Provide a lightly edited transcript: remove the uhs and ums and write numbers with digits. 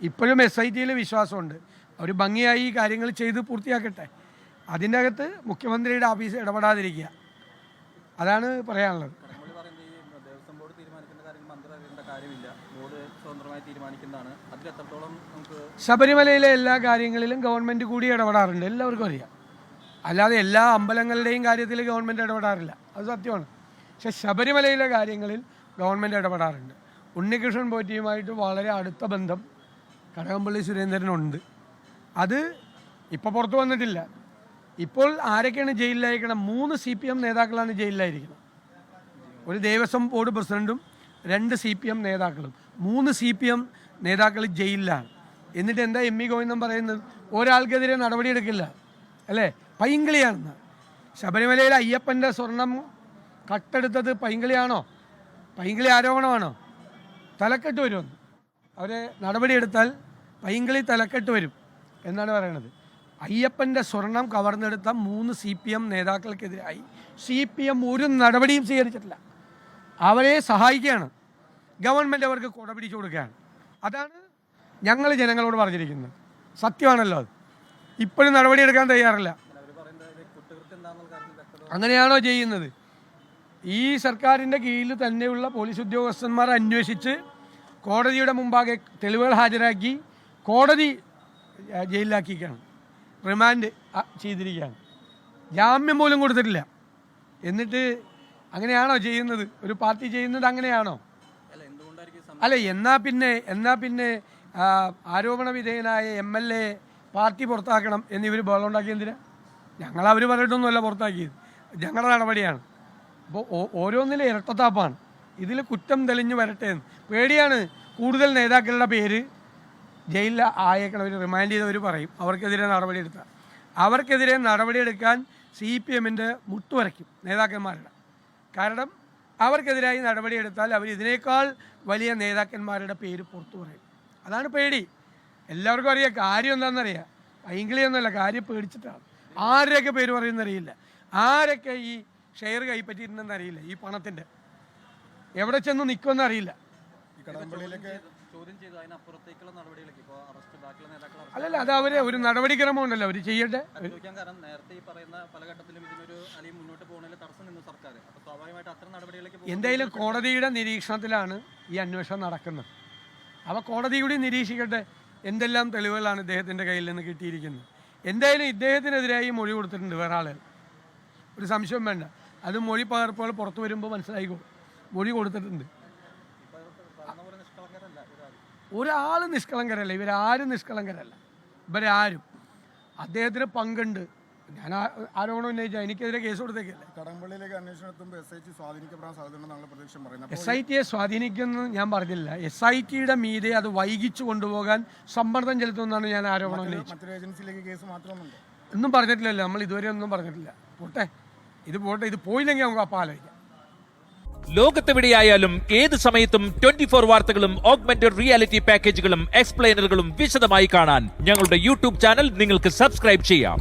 ഇപ്പോഴും SIT വിശ്വാസമുണ്ട്. അവർ ഭംഗിയായി കാര്യങ്ങൾ ചെയ്ത് പൂർത്തിയാക്കട്ടെ. അതിൻ്റെ അകത്ത് മുഖ്യമന്ത്രിയുടെ ഓഫീസ് ഇടപെടാതിരിക്കുക, അതാണ് പറയാനുള്ളത്. ശബരിമലയിലെ എല്ലാ കാര്യങ്ങളിലും ഗവൺമെൻറ് കൂടി ഇടപെടാറുണ്ട്, എല്ലാവർക്കും അറിയാം. അല്ലാതെ എല്ലാ അമ്പലങ്ങളുടെയും കാര്യത്തിൽ ഗവൺമെൻറ് ഇടപെടാറില്ല, അത് സത്യമാണ്. പക്ഷെ ശബരിമലയിലെ കാര്യങ്ങളിൽ ഗവൺമെൻറ് ഇടപെടാറുണ്ട്. ഉണ്ണികൃഷ്ണൻ പോറ്റിയുമായിട്ട് വളരെ അടുത്ത ബന്ധം കടകംപള്ളി സുരേന്ദ്രനുണ്ട്. അത് ഇപ്പോൾ പുറത്തു വന്നിട്ടില്ല. ഇപ്പോൾ ആരൊക്കെയാണ് ജയിലിലയക്കണം? 3 CPM നേതാക്കളാണ് ജയിലിലായിരിക്കുന്നത്. ഒരു ദേവസ്വം ബോർഡ് പ്രസിഡന്റും 2 CPM നേതാക്കളും. 3 CPM നേതാക്കൾ ജയിലിലാണ്. എന്നിട്ട് എന്താ ME ഗോവിന്ദൻ പറയുന്നത്? ഒരാൾക്കെതിരെ നടപടിയെടുക്കില്ല അല്ലേ? പൈങ്കിളിയാണെന്ന്. ശബരിമലയിൽ അയ്യപ്പൻ്റെ സ്വർണം കട്ടെടുത്തത് പൈങ്കിളിയാണോ? പൈങ്കിളി ആരോപണമാണോ? തലക്കെട്ട് വരുമെന്ന്. അവരെ നടപടിയെടുത്താൽ പൈങ്കിളി തലക്കെട്ട് വരും എന്നാണ് പറയണത്. അയ്യപ്പൻ്റെ സ്വർണം കവർന്നെടുത്ത 3 CPM നേതാക്കൾക്കെതിരായി CPM ഒരു നടപടിയും സ്വീകരിച്ചിട്ടില്ല. അവരെ സഹായിക്കുകയാണ് ഗവൺമെൻറ്, അവർക്ക് കൊട പിടിച്ചു കൊടുക്കുകയാണ്. അതാണ് ഞങ്ങൾ ജനങ്ങളോട് പറഞ്ഞിരിക്കുന്നത്. സത്യമാണല്ലോ അത്. ഇപ്പോഴും നടപടിയെടുക്കാൻ തയ്യാറില്ല. അങ്ങനെയാണോ ചെയ്യുന്നത്? ഈ സർക്കാരിൻ്റെ കീഴിൽ തന്നെയുള്ള പോലീസ് ഉദ്യോഗസ്ഥന്മാർ അന്വേഷിച്ച് കോടതിയുടെ മുമ്പാകെ തെളിവുകൾ ഹാജരാക്കി കോടതി ജയിലിലാക്കിയിരിക്കുകയാണ്, റിമാൻഡ് ചെയ്തിരിക്കുകയാണ്. ജാമ്യം പോലും കൊടുത്തിട്ടില്ല. എന്നിട്ട് അങ്ങനെയാണോ ചെയ്യുന്നത്? ഒരു പാർട്ടി ചെയ്യുന്നത് അങ്ങനെയാണോ? അല്ല, എന്നാ പിന്നെ ആരോപണ വിധേയനായ MLA പാർട്ടി പുറത്താക്കണം എന്നിവർ ബഹളം ഉണ്ടാക്കിയെന്തിനാ? ഞങ്ങളവർ പറഞ്ഞിട്ടൊന്നുമല്ല പുറത്താക്കിയത്, ഞങ്ങളുടെ നടപടിയാണ്. അപ്പോൾ ഓരോന്നിലും ഇരട്ടത്താപ്പാണ്. ഇതിൽ കുറ്റം തെളിഞ്ഞു വരട്ടെ എന്ന് പേടിയാണ്. കൂടുതൽ നേതാക്കളുടെ പേര് ജയിലിൽ ആയേക്കണവർ, റിമാൻഡ് ചെയ്തവർ പറയും അവർക്കെതിരെ നടപടിയെടുത്താൽ. അവർക്കെതിരെ നടപടിയെടുക്കാൻ CPMൻ്റെ മുട്ടുവരയ്ക്കും നേതാക്കന്മാരുടെ. കാരണം അവർക്കെതിരായി നടപടിയെടുത്താൽ അവർ ഇതിനേക്കാൾ വലിയ നേതാക്കന്മാരുടെ പേര് പുറത്തു പറയും. അതാണ് പേടി. എല്ലാവർക്കും അറിയാം കാര്യം എന്താണെന്നറിയാം. പൈങ്കിളിയൊന്നുമല്ല, കാര്യം പേടിച്ചിട്ടാണ്. ആരുടെയൊക്കെ പേര് പറയുന്നറിയില്ല, ആരൊക്കെ ഈ ഷെയർ കൈപ്പറ്റിയിട്ടുണ്ടെന്ന് അറിയില്ല, ഈ പണത്തിൻ്റെ എവിടെ ചെന്ന് നിൽക്കുമെന്ന് അറിയില്ല. അല്ലല്ല, അത് അവരെ ഒരു നടപടിക്രമം ഉണ്ടല്ലോ, അവർ ചെയ്യട്ടെ. എന്തായാലും കോടതിയുടെ നിരീക്ഷണത്തിലാണ് ഈ അന്വേഷണം നടക്കുന്നത്. അപ്പോൾ കോടതി കൂടി നിരീക്ഷിക്കട്ടെ എന്തെല്ലാം തെളിവുകളാണ് ഇദ്ദേഹത്തിൻ്റെ കയ്യിൽ നിന്ന് കിട്ടിയിരിക്കുന്നത്. എന്തായാലും ഇദ്ദേഹത്തിനെതിരായി മൊഴി കൊടുത്തിട്ടുണ്ട് വേറെ ആളുകൾ, ഒരു സംശയം വേണ്ട. അത് മൊഴി പകർപ്പുകൾ പുറത്തു വരുമ്പോൾ മനസ്സിലായിക്കോളും. മൊഴി കൊടുത്തിട്ടുണ്ട്. ഒരാൾ നിഷ്കളങ്കരല്ല, ഇവരാരും നിഷ്കളങ്കരല്ല. ഇവരാരും അദ്ദേഹത്തിന് പങ്കുണ്ട്. ഞാൻ ആരോപണം ഉന്നയിച്ചാൽ എനിക്കെതിരെ കേസ് കൊടുത്തേക്കല്ലേ. കടകംപള്ളിയിലേക്ക് അന്വേഷണം എത്തുമ്പോൾ SIT സ്വാധീനിക്കപ്പെടാൻ സാധ്യതയുണ്ടെന്നാണ് പ്രതീക്ഷ പറയുന്നത്. SITയെ സ്വാധീനിക്കുമെന്ന് ഞാൻ പറഞ്ഞില്ല. SITയുടെ മീതെ അത് വൈകിച്ചു കൊണ്ടുപോകാൻ സമ്മർദ്ദം ചെലുത്തുമെന്നാണ് ഞാൻ ആരോപണം ഉന്നയിച്ചത്. മറ്റൊരു ഏജൻസിയിലേക്ക് കേസ് മാത്രമൊന്നുമില്ല, ഒന്നും പറഞ്ഞിട്ടില്ലല്ലോ. നമ്മൾ ഇതുവരെ ഒന്നും പറഞ്ഞിട്ടില്ല. പോട്ടെ, ഇത് പോയില്ലെങ്കിൽ നമുക്ക് അപ്പം ആലോചിക്കാം. ലോകത്തെവിടെയായാലും ഏത് സമയത്തും 24 വാർത്തകളും ഓഗ്മെന്റഡ് റിയാലിറ്റി പാക്കേജുകളും എക്സ്പ്ലെയിനറുകളും വിശദമായി കാണാൻ ഞങ്ങളുടെ YouTube ചാനൽ നിങ്ങൾക്ക് സബ്സ്ക്രൈബ് ചെയ്യാം.